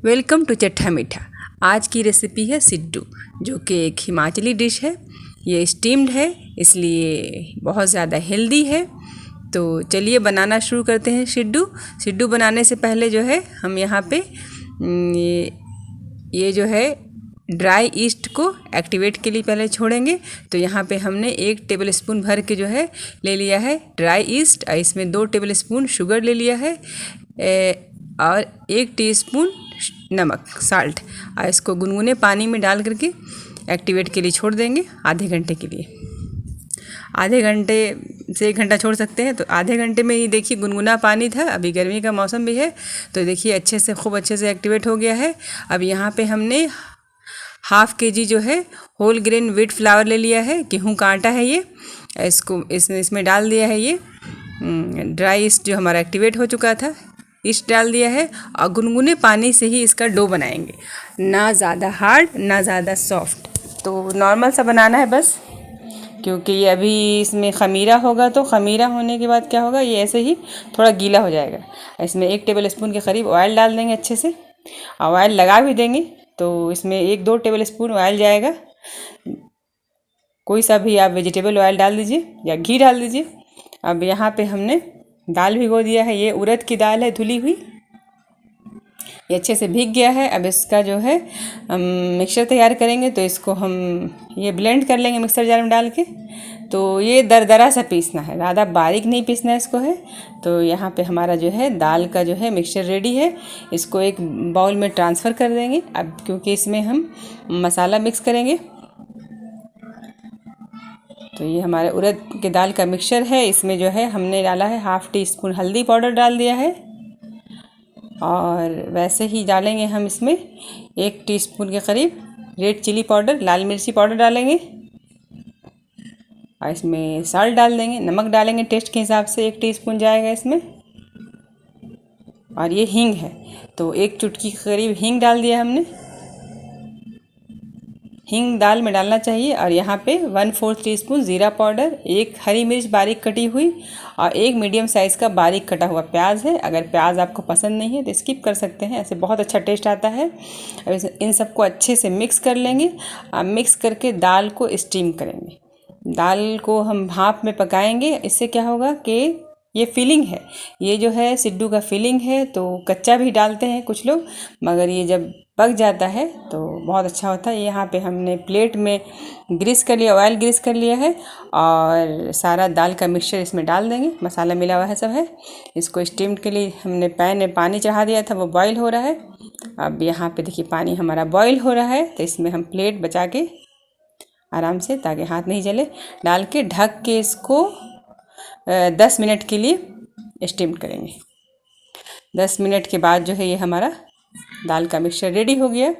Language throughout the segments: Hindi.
वेलकम टू चट्टा मीठा। आज की रेसिपी है सिड्डू, जो कि एक हिमाचली डिश है। ये स्टीम्ड है, इसलिए बहुत ज़्यादा हेल्दी है। तो चलिए बनाना शुरू करते हैं। सिड्डू बनाने से पहले जो है हम यहाँ पे ये जो है ड्राई ईस्ट को एक्टिवेट के लिए पहले छोड़ेंगे। तो यहाँ पे हमने 1 टेबल स्पून भर के जो है ले लिया है ड्राई ईस्ट, और इसमें 2 टेबल स्पून शुगर ले लिया है और 1 टीस्पून नमक साल्ट, और इसको गुनगुने पानी में डाल करके एक्टिवेट के लिए छोड़ देंगे आधे घंटे के लिए। आधे घंटे से 1 घंटा छोड़ सकते हैं। तो आधे घंटे में ही देखिए गुनगुना पानी था। अभी गर्मी का मौसम भी है, तो देखिए खूब अच्छे से एक्टिवेट हो गया है। अब यहाँ पे हमने ½ kg जो है होल ग्रेन व्हीट फ्लावर ले लिया है, गेहूँ का आटा है ये। इसको इसमें डाल दिया है ये ड्राई ईस्ट जो हमारा एक्टिवेट हो चुका था, ईस्ट डाल दिया है, और गुनगुने पानी से ही इसका डो बनाएंगे। ना ज़्यादा हार्ड ना ज़्यादा सॉफ्ट, तो नॉर्मल सा बनाना है बस। क्योंकि ये अभी इसमें ख़मीरा होगा, तो ख़मीरा होने के बाद क्या होगा, ये ऐसे ही थोड़ा गीला हो जाएगा। इसमें 1 टेबल स्पून के करीब ऑयल डाल देंगे अच्छे से, और ऑयल लगा भी देंगे। तो इसमें 1-2 टेबल स्पून ऑयल जाएगा। कोई सा भी आप वेजिटेबल ऑयल डाल दीजिए या घी डाल दीजिए। अब यहाँ पे हमने दाल भिगो दिया है, ये उड़द की दाल है धुली हुई, ये अच्छे से भीग गया है। अब इसका जो है हम मिक्सचर तैयार करेंगे। तो इसको हम ये ब्लेंड कर लेंगे मिक्सर जार में डाल के। तो ये दरदरा सा पीसना है, ज़्यादा बारीक नहीं पीसना है इसको है। तो यहाँ पे हमारा जो है दाल का जो है मिक्सचर रेडी है। इसको एक बाउल में ट्रांसफ़र कर देंगे। अब क्योंकि इसमें हम मसाला मिक्स करेंगे, तो ये हमारे उड़द के दाल का मिक्सचर है। इसमें जो है हमने डाला है ½ टीस्पून हल्दी पाउडर डाल दिया है, और वैसे ही डालेंगे हम इसमें 1 टीस्पून के करीब रेड चिली पाउडर, लाल मिर्ची पाउडर डालेंगे, और इसमें साल्ट डाल देंगे। नमक डालेंगे टेस्ट के हिसाब से, 1 टीस्पून जाएगा इसमें। और ये हींग है, तो 1 चुटकी के करीब हींग डाल दिया हमने। हींग दाल में डालना चाहिए। और यहाँ पे 1/4 टीस्पून ज़ीरा पाउडर, 1 हरी मिर्च बारीक कटी हुई, और 1 मीडियम साइज़ का बारीक कटा हुआ प्याज है। अगर प्याज आपको पसंद नहीं है तो स्किप कर सकते हैं, ऐसे बहुत अच्छा टेस्ट आता है। अब इन सबको अच्छे से मिक्स कर लेंगे। मिक्स करके दाल को स्टीम करेंगे। दाल को हम भाप में पकाएंगे। इससे क्या होगा कि ये फिलिंग है, ये जो है सिड्डू का फिलिंग है। तो कच्चा भी डालते हैं कुछ लोग, मगर ये जब पक जाता है तो बहुत अच्छा होता है। यहाँ पे हमने प्लेट में ग्रीस कर लिया, ऑयल ग्रीस कर लिया है, और सारा दाल का मिक्सचर इसमें डाल देंगे। मसाला मिला हुआ है सब है। इसको स्टीम के लिए हमने पैन में पानी चढ़ा दिया था, वो बॉईल हो रहा है। अब यहाँ पे देखिए पानी हमारा बॉईल हो रहा है, तो इसमें हम प्लेट बचा के आराम से, ताकि हाथ नहीं जले, डाल के ढक के इसको 10 मिनट के लिए स्टीम करेंगे। 10 मिनट के बाद जो है ये हमारा दाल का मिक्सचर रेडी हो गया।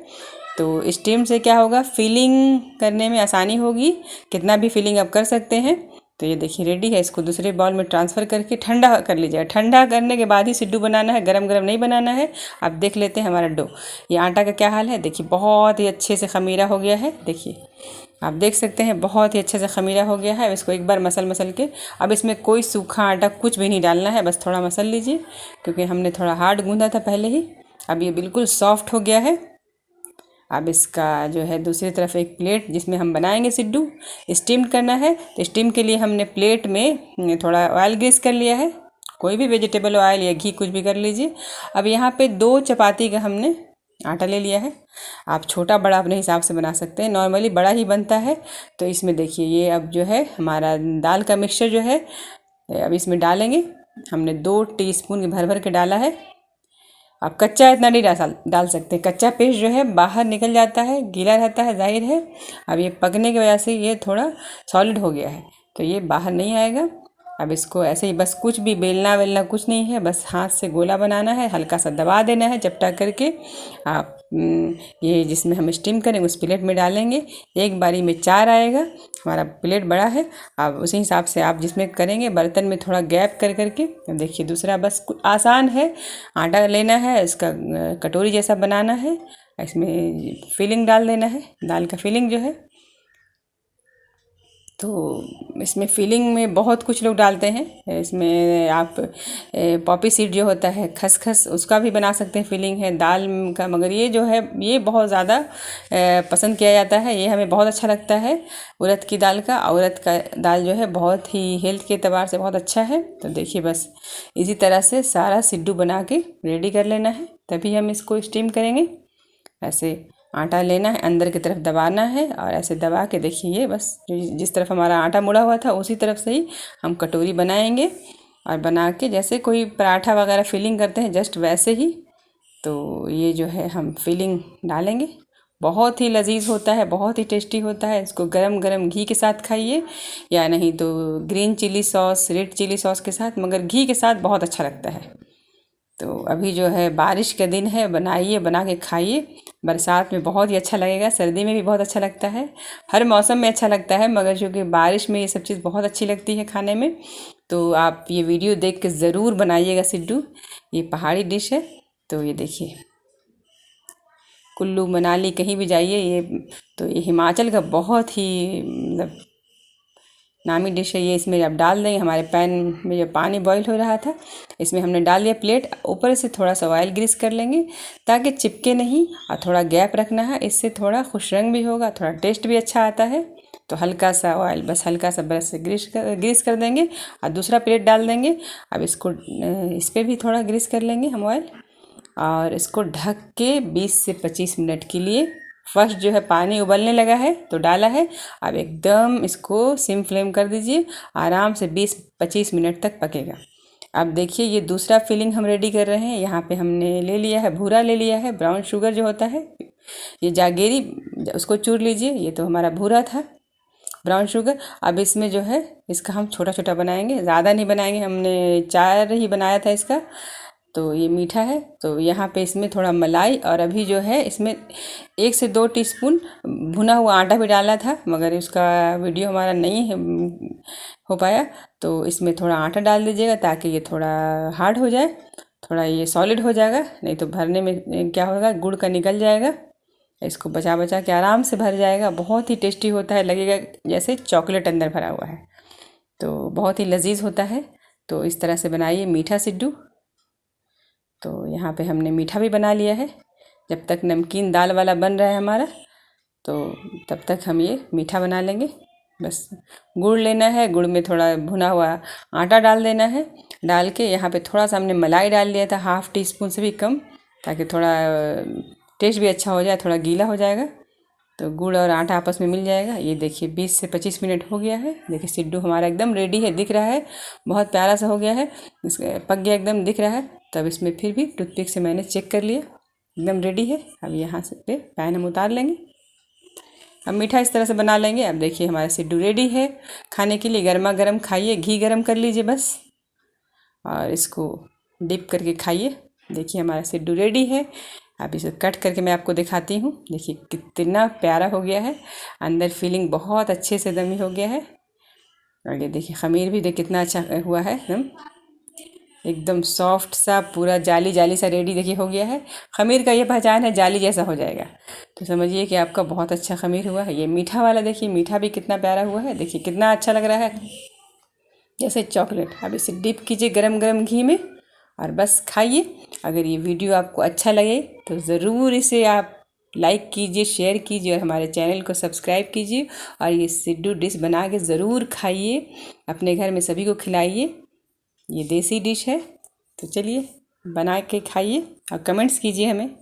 तो स्टीम से क्या होगा, फिलिंग करने में आसानी होगी। कितना भी फिलिंग आप कर सकते हैं। तो ये देखिए रेडी है। इसको दूसरे बाउल में ट्रांसफ़र करके ठंडा कर लीजिएगा। ठंडा करने के बाद ही सिड्डू बनाना है, गरम गरम नहीं बनाना है। अब देख लेते हैं हमारा डो, ये आटा का क्या हाल है। देखिए बहुत ही अच्छे से ख़मीरा हो गया है। देखिए आप देख सकते हैं बहुत ही अच्छे से ख़मीरा हो गया है। अब इसको एक बार मसल के, अब इसमें कोई सूखा आटा कुछ भी नहीं डालना है, बस थोड़ा मसल लीजिए, क्योंकि हमने थोड़ा हार्ड गूंदा था पहले ही। अब ये बिल्कुल सॉफ्ट हो गया है। अब इसका जो है दूसरी तरफ एक प्लेट जिसमें हम बनाएंगे सिड्डू, स्टीम करना है। तो स्टीम के लिए हमने प्लेट में थोड़ा ऑयल ग्रीस कर लिया है, कोई भी वेजिटेबल ऑयल या घी कुछ भी कर लीजिए। अब यहाँ पे 2 चपाती का हमने आटा ले लिया है। आप छोटा बड़ा अपने हिसाब से बना सकते हैं, नॉर्मली बड़ा ही बनता है। तो इसमें देखिए ये अब जो है हमारा दाल का मिक्सचर जो है अब इसमें डालेंगे। हमने 2 टीस्पून भर के डाला है। आप कच्चा इतना नहीं डाल सकते, कच्चा पेस्ट जो है बाहर निकल जाता है, गीला रहता है, जाहिर है। अब ये पकने की वजह से ये थोड़ा सॉलिड हो गया है, तो ये बाहर नहीं आएगा। अब इसको ऐसे ही बस, कुछ भी बेलना वेलना कुछ नहीं है, बस हाथ से गोला बनाना है, हल्का सा दबा देना है चपटा करके। आप ये जिसमें हम स्टीम करेंगे उस प्लेट में डालेंगे। एक बारी में 4 आएगा। हमारा प्लेट बड़ा है, आप उसी हिसाब से आप जिसमें करेंगे बर्तन में थोड़ा गैप कर करके। देखिए दूसरा बस आसान है, आटा लेना है, इसका कटोरी जैसा बनाना है, इसमें फिलिंग डाल देना है, दाल का फिलिंग जो है। तो इसमें फिलिंग में बहुत कुछ लोग डालते हैं। इसमें आप पॉपी सीड जो होता है, खसखस, उसका भी बना सकते हैं फिलिंग है दाल का, मगर ये जो है ये बहुत ज़्यादा पसंद किया जाता है। ये हमें बहुत अच्छा लगता है उड़द की दाल का। उड़द का दाल जो है बहुत ही हेल्थ के एतबार से बहुत अच्छा है। तो देखिए बस इसी तरह से सारा सिड्डू बना के रेडी कर लेना है, तभी हम इसको स्टीम करेंगे। ऐसे आटा लेना है, अंदर की तरफ दबाना है और ऐसे दबा के देखिए ये बस जिस तरफ हमारा आटा मुड़ा हुआ था उसी तरफ से ही हम कटोरी बनाएंगे। और बना के जैसे कोई पराठा वगैरह फिलिंग करते हैं जस्ट वैसे ही, तो ये जो है हम फिलिंग डालेंगे। बहुत ही लजीज होता है, बहुत ही टेस्टी होता है। इसको गरम गरम घी के साथ खाइए, या नहीं तो green chilli sauce, red chilli sauce के साथ, मगर घी के साथ बहुत अच्छा लगता है। तो अभी जो है बारिश का दिन है, बनाइए, बना के खाइए। बरसात में बहुत ही अच्छा लगेगा, सर्दी में भी बहुत अच्छा लगता है, हर मौसम में अच्छा लगता है, मगर चूँकि बारिश में ये सब चीज़ बहुत अच्छी लगती है खाने में। तो आप ये वीडियो देख के ज़रूर बनाइएगा सिड्डू। ये पहाड़ी डिश है। तो ये देखिए, कुल्लू मनाली कहीं भी जाइए ये हिमाचल का बहुत ही मतलब नामी डिश है ये। इसमें अब डाल देंगे, हमारे पैन में जो पानी बॉईल हो रहा था इसमें हमने डाल दिया प्लेट। ऊपर से थोड़ा सा ऑयल ग्रीस कर लेंगे ताकि चिपके नहीं, और थोड़ा गैप रखना है, इससे थोड़ा खुश रंग भी होगा, थोड़ा टेस्ट भी अच्छा आता है। तो हल्का सा ऑयल, बस हल्का सा ब्रश से ग्रीस कर देंगे और दूसरा प्लेट डाल देंगे। अब इसको इस पर भी थोड़ा ग्रीस कर लेंगे हम ऑयल, और इसको ढक के 20 से 25 मिनट के लिए, फर्स्ट जो है पानी उबलने लगा है तो डाला है, अब एकदम इसको सिम फ्लेम कर दीजिए, आराम से 20-25 मिनट तक पकेगा। अब देखिए ये दूसरा फिलिंग हम रेडी कर रहे हैं। यहाँ पे हमने ले लिया है भूरा, ले लिया है ब्राउन शुगर जो होता है, ये जागेरी, उसको चूर लीजिए। ये तो हमारा भूरा था, ब्राउन शुगर। अब इसमें जो है इसका हम छोटा छोटा बनाएंगे, ज़्यादा नहीं बनाएंगे, हमने 4 ही बनाया था इसका। तो ये मीठा है, तो यहाँ पे इसमें थोड़ा मलाई, और अभी जो है इसमें 1 से 2 टीस्पून भुना हुआ आटा भी डाला था, मगर उसका वीडियो हमारा नहीं हो पाया। तो इसमें थोड़ा आटा डाल दीजिएगा ताकि ये थोड़ा हार्ड हो जाए, थोड़ा ये सॉलिड हो जाएगा, नहीं तो भरने में क्या होगा, गुड़ का निकल जाएगा। इसको बचा बचा के आराम से भर जाएगा। बहुत ही टेस्टी होता है, लगेगा जैसे चॉकलेट अंदर भरा हुआ है। तो बहुत ही लजीज होता है। तो इस तरह से बनाइए मीठा सिड्डू। तो यहाँ पे हमने मीठा भी बना लिया है। जब तक नमकीन दाल वाला बन रहा है हमारा, तो तब तक हम ये मीठा बना लेंगे। बस गुड़ लेना है, गुड़ में थोड़ा भुना हुआ आटा डाल देना है। डाल के यहाँ पे थोड़ा सा हमने मलाई डाल लिया था, ½ टीस्पून से भी कम, ताकि थोड़ा टेस्ट भी अच्छा हो जाए, थोड़ा गीला हो जाएगा तो गुड़ और आटा आपस में मिल जाएगा। ये देखिए 20 से 25 मिनट हो गया है। देखिए सिड्डू हमारा एकदम रेडी है, दिख रहा है, बहुत प्यारा सा हो गया है, इसका पक गया एकदम दिख रहा है। तब इसमें फिर भी टूथपिक से मैंने चेक कर लिया, एकदम रेडी है। अब यहाँ से पैन हम उतार लेंगे। अब मीठा इस तरह से बना लेंगे। अब देखिए हमारा सिड्डू रेडी है खाने के लिए। गर्मा गर्म खाइए, घी गर्म कर लीजिए बस, और इसको डिप करके खाइए। देखिए हमारा सिड्डू रेडी है। अब इसे कट करके मैं आपको दिखाती हूँ। देखिए कितना प्यारा हो गया है, अंदर फीलिंग बहुत अच्छे से दमी हो गया है। और ये देखिए खमीर भी देख कितना अच्छा हुआ है, एकदम सॉफ्ट सा, पूरा जाली जाली सा रेडी देखिए हो गया है। खमीर का ये पहचान है, जाली जैसा हो जाएगा, तो समझिए कि आपका बहुत अच्छा खमीर हुआ है। ये मीठा वाला देखिए, मीठा भी कितना प्यारा हुआ है, देखिए कितना अच्छा लग रहा है, जैसे चॉकलेट। अब इसे डिप कीजिए गरम गरम घी में और बस खाइए। अगर ये वीडियो आपको अच्छा लगे तो ज़रूर इसे आप लाइक कीजिए, शेयर कीजिए और हमारे चैनल को सब्सक्राइब कीजिए। और ये सिड्डू डिश बना के ज़रूर खाइए, अपने घर में सभी को खिलाइए। ये देसी डिश है। तो चलिए बना के खाइए और कमेंट्स कीजिए हमें।